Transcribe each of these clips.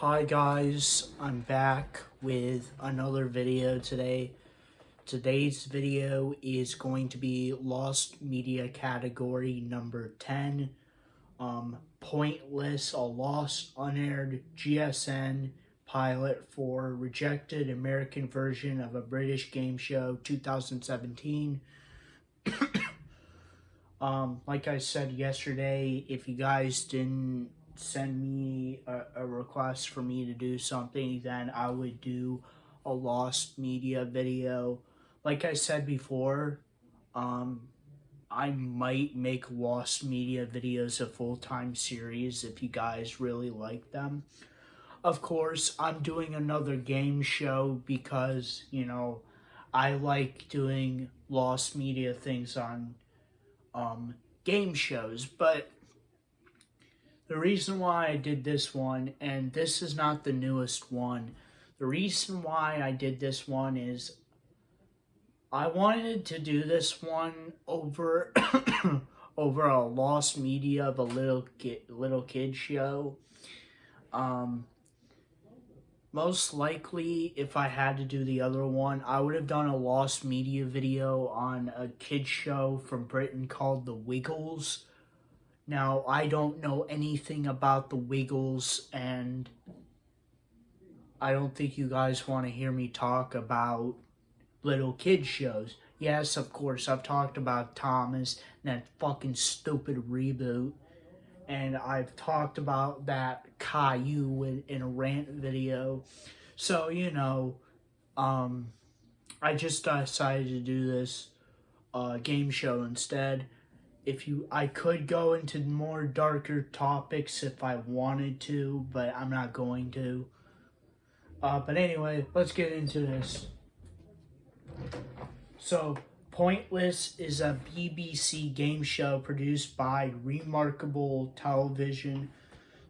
Hi guys, I'm back with another video today. Today's video is going to be Lost Media category number 10. Pointless, a lost, unaired GSN pilot for rejected American version of a British game show 2017. Like I said yesterday, if you guys didn't send me a request for me to do something, then I would do a Lost Media video. Like I said before, I might make Lost Media videos a full-time series if you guys really like them. Of course, I'm doing another game show because, I like doing Lost Media things on game shows, but the reason why I did this one, and this is not the newest one, the reason why I did this one is I wanted to do this one over over a Lost Media of a little kid show. Most likely, if I had to do the other one, I would have done a Lost Media video on a kid show from Britain called The Wiggles. Now, I don't know anything about The Wiggles, and I don't think you guys want to hear me talk about little kid shows. Yes, of course, I've talked about Thomas and that fucking stupid reboot. And I've talked about that Caillou in a rant video. So, I just decided to do this game show instead. I could go into more darker topics if I wanted to, but I'm not going to. But anyway, let's get into this. So, Pointless is a BBC game show produced by Remarkable Television.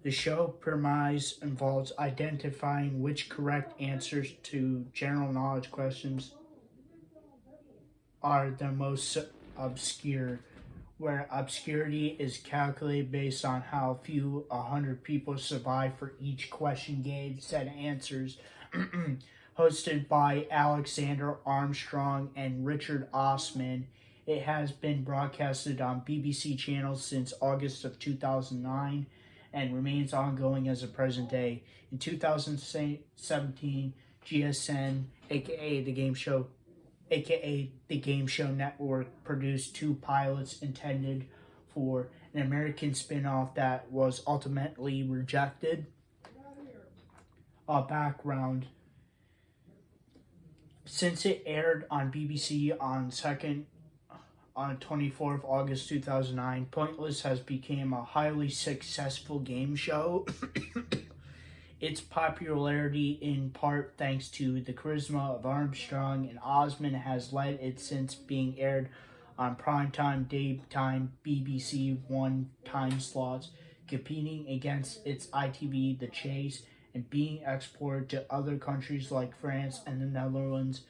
The show premise involves identifying which correct answers to general knowledge questions are the most obscure, where obscurity is calculated based on how few 100 people survive for each question gave set answers. Hosted by Alexander Armstrong and Richard Osman. It has been broadcasted on BBC channels since August of 2009 and remains ongoing as of present day. In 2017, GSN, aka the Game Show Network, produced two pilots intended for an American spin-off that was ultimately rejected. Background. Since it aired on BBC on 24th of August 2009, Pointless has become a highly successful game show. Its popularity, in part thanks to the charisma of Armstrong and Osman, has led it since being aired on primetime, daytime BBC One time slots, competing against its ITV The Chase, and being exported to other countries like France and the Netherlands.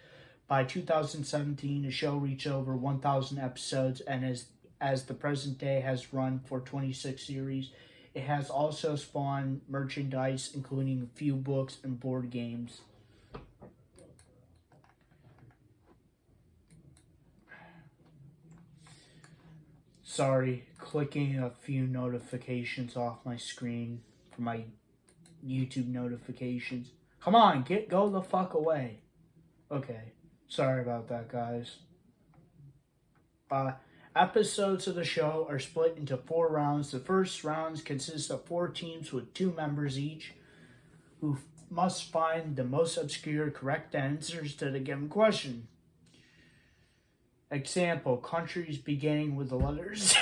By 2017, the show reached over 1,000 episodes and as the present day has run for 26 series. It has also spawned merchandise, including a few books and board games. Sorry, clicking a few notifications off my screen for my YouTube notifications. Come on, go the fuck away. Okay, sorry about that, guys. Episodes of the show are split into 4 rounds. The first rounds consist of 4 teams with 2 members each, who must find the most obscure correct answers to the given question. Example: countries beginning with the letters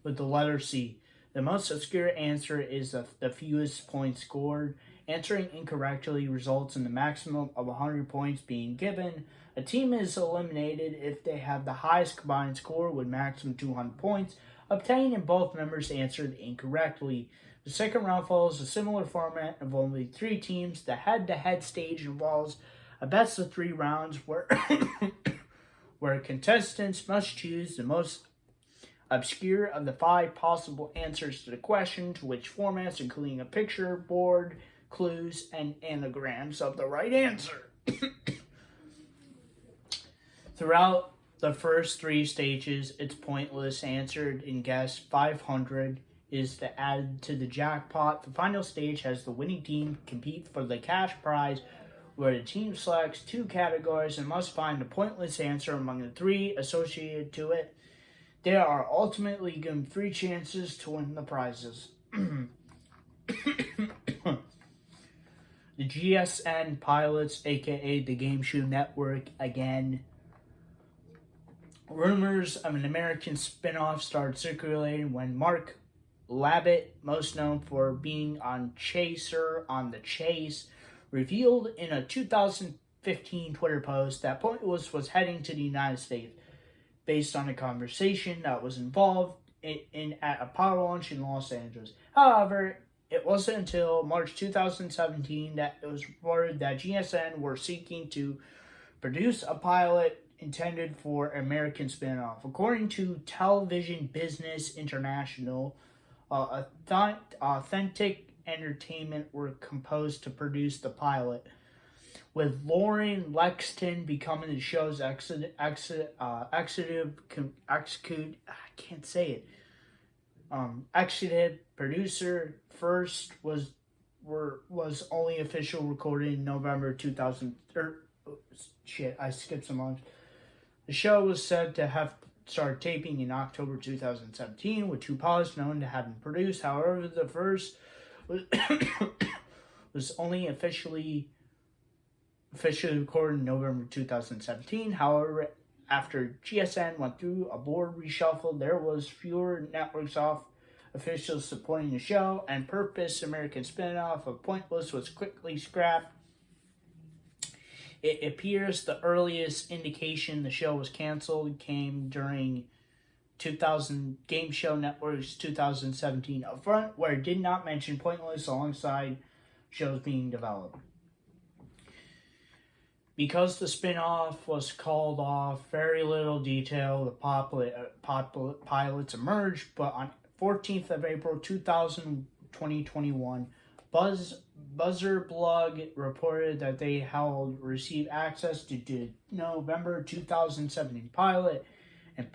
with the letter C. The most obscure answer is the fewest points scored. Answering incorrectly results in the maximum of 100 points being given. A team is eliminated if they have the highest combined score with maximum 200 points obtained and both members answered incorrectly. The second round follows a similar format of only 3 teams. The head-to-head stage involves a best of 3 rounds where contestants must choose the most obscure of the 5 possible answers to the question, to which formats, including a picture, board, clues, and anagrams of the right answer. Throughout the first 3 stages, it's pointless. Answered and guessed 500 is added to the jackpot. The final stage has the winning team compete for the cash prize, where the team selects 2 categories and must find a pointless answer among the 3 associated to it. They are ultimately given 3 chances to win the prizes. The GSN pilots, aka the Game Show Network, again. Rumors of an American spin-off started circulating when Mark Labbit, most known for being on Chaser on The Chase, revealed in a 2015 Twitter post that Pointless was heading to the United States based on a conversation that was involved at a power launch in Los Angeles. However, it wasn't until March 2017 that it was reported that GSN were seeking to produce a pilot intended for American spinoff. According to Television Business International, Authentic Entertainment were composed to produce the pilot, with Lauren Lexington becoming the show's executive producer. First was only official recorded in November 2000. I skipped some months. The show was said to have started taping in October 2017, with 2 pilots known to have been produced. However, the first was only officially recorded in November 2017. However, after GSN went through a board reshuffle, there was fewer networks off officials supporting the show, and Purpose American spinoff of Pointless was quickly scrapped. It appears the earliest indication the show was canceled came during 2000 Game Show Network's 2017 upfront, where it did not mention Pointless alongside shows being developed. Because the spin-off was called off, very little detail the pilots emerged, but on 14th of April 2021, Buzzer Blog reported that they received access to the November 2017 pilot and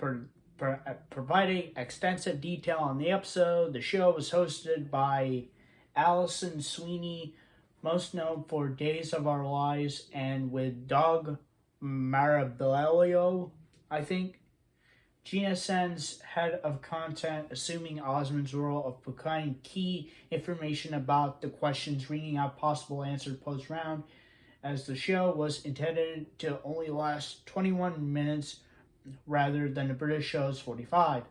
providing extensive detail on the episode. The show was hosted by Allison Sweeney, most known for Days of Our Lives, and with Doug Marabellio, I think. GSN's head of content, assuming Osmond's role of providing key information about the questions, reading out possible answers post-round, as the show was intended to only last 21 minutes rather than the British show's 45.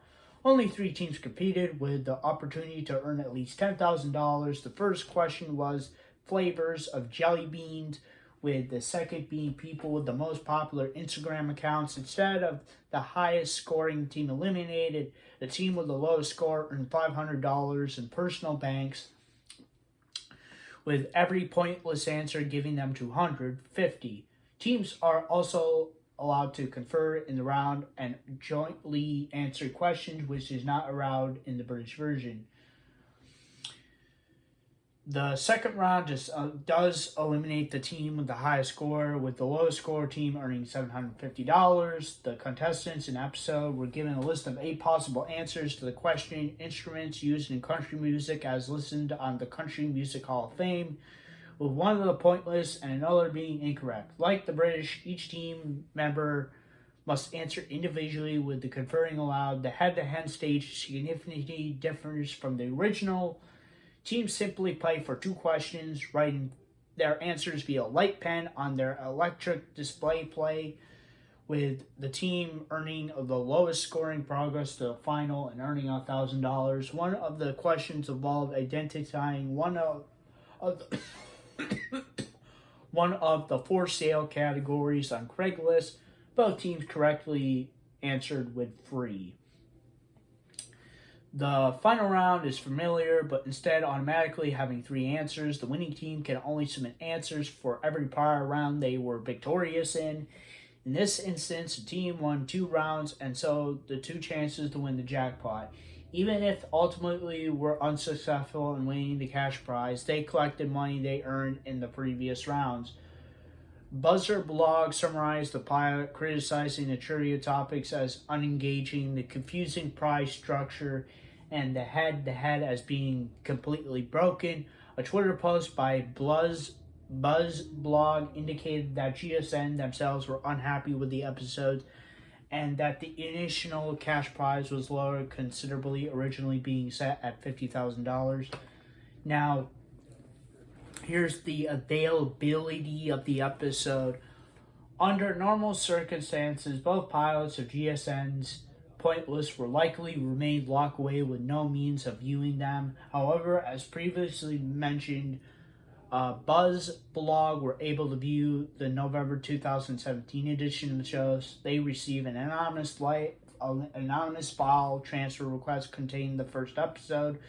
Only 3 teams competed, with the opportunity to earn at least $10,000. The first question was flavors of jelly beans, with the second being people with the most popular Instagram accounts. Instead of the highest scoring team eliminated, the team with the lowest score earned $500 in personal banks, with every pointless answer giving them $250. Teams are also allowed to confer in the round and jointly answer questions, which is not allowed in the British version. The second round does eliminate the team with the highest score, with the lowest score team earning $750. The contestants in the episode were given a list of 8 possible answers to the question: instruments used in country music as listed on the Country Music Hall of Fame, with one of the pointless and another being incorrect. Like the British, each team member must answer individually, with the conferring allowed. The head-to-head stage significantly differs from the original. Teams simply play for 2 questions, writing their answers via light pen on their electric display play, with the team earning the lowest scoring progress to the final and earning $1,000. One of the questions involved identifying one of the 4 sale categories on Craigslist. Both teams correctly answered with free. The final round is familiar, but instead automatically having 3 answers. The winning team can only submit answers for every prior round they were victorious in. In this instance, the team won 2 rounds, and so the 2 chances to win the jackpot. Even if ultimately were unsuccessful in winning the cash prize, they collected money they earned in the previous rounds. Buzzer Blog summarized the pilot, criticizing the trivia topics as unengaging, the confusing prize structure, and the head-to-head as being completely broken. A Twitter post by Buzz Blog indicated that GSN themselves were unhappy with the episodes and that the initial cash prize was lowered considerably, originally being set at $50,000. Now, here's the availability of the episode. Under normal circumstances, both pilots of GSN's Pointless were likely remain locked away with no means of viewing them. However, as previously mentioned, Buzz Blog were able to view the November 2017 edition of the shows. They received an anonymous file transfer request containing the first episode,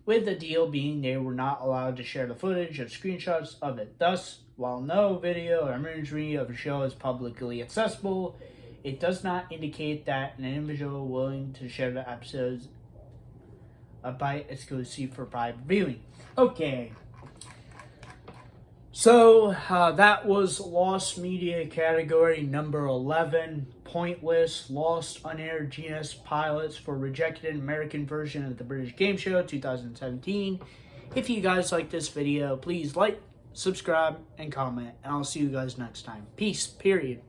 with the deal being they were not allowed to share the footage of screenshots of it. Thus, while no video or imagery of the show is publicly accessible, it does not indicate that an individual willing to share the episodes by exclusive for private viewing. Okay. So, that was Lost Media category number 11. Pointless, Lost Unaired GS Pilots for Rejected American Version of the British Game Show 2017. If you guys like this video, please like, subscribe, and comment. And I'll see you guys next time. Peace, period.